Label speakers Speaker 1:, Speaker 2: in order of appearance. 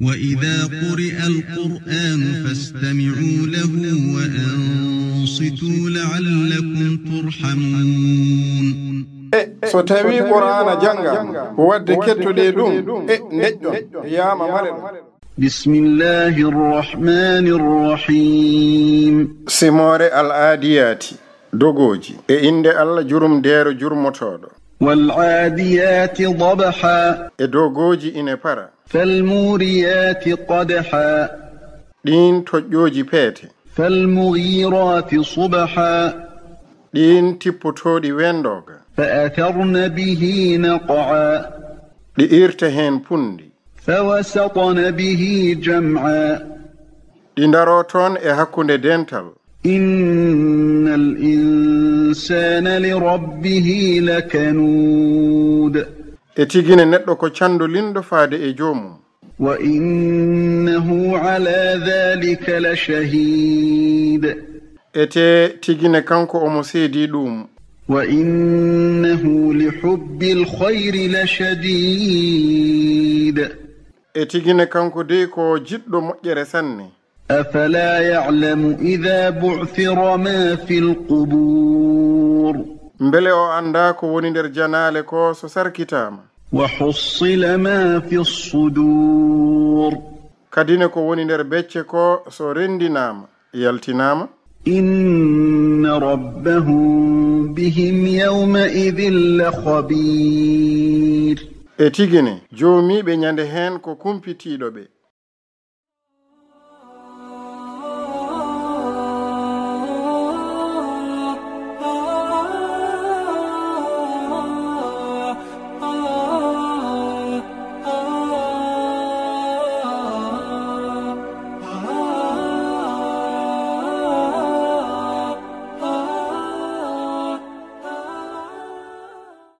Speaker 1: وإذا قرئ القرآن فاستمعوا له وأنصتوا لعلكم ترحمون.
Speaker 2: so tawi qur'ana janga wadde kettude dum neddo yama malen.
Speaker 3: بسم الله الرحمن الرحيم.
Speaker 2: simore al adiyati dogoji inde Allah jurum dero jurmotodo.
Speaker 3: والعاديات ضبحا.
Speaker 2: dogoji ine para.
Speaker 3: فالموريات قدحا.
Speaker 2: din tojjoji peete.
Speaker 3: فالمغيرات صبحا.
Speaker 2: din tippotodi wendoga.
Speaker 3: فأثرن به نقعا.
Speaker 2: ɗi irta hen pundi.
Speaker 3: فوسطن به جمعا.
Speaker 2: ɗi ndaro toon e hakkunde dental.
Speaker 3: إن الإنسان لربه لكنود.
Speaker 2: tigine neɗɗo ko candolindo faade e joomum.
Speaker 3: وإنه على ذلك لشهيد.
Speaker 2: ete tigine kanko omo seedi ɗum.
Speaker 3: وإنه لحب الخير لشديد.
Speaker 2: tigine kanko de ko jiɗɗo moƴƴere sanne.
Speaker 3: أفلا يعلم إذا بعثر ما في القبور.
Speaker 2: mbele o anda ko woni nder janale ko so sarkitama.
Speaker 3: وحصل ما في الصدور.
Speaker 2: kadine ko woni nder becce ko so rendinama yaltinama.
Speaker 3: إن ربهم بهم يومئذ لخبير.
Speaker 2: tigine joomiɓe nyande hen ko kumpitiɗo ɓe.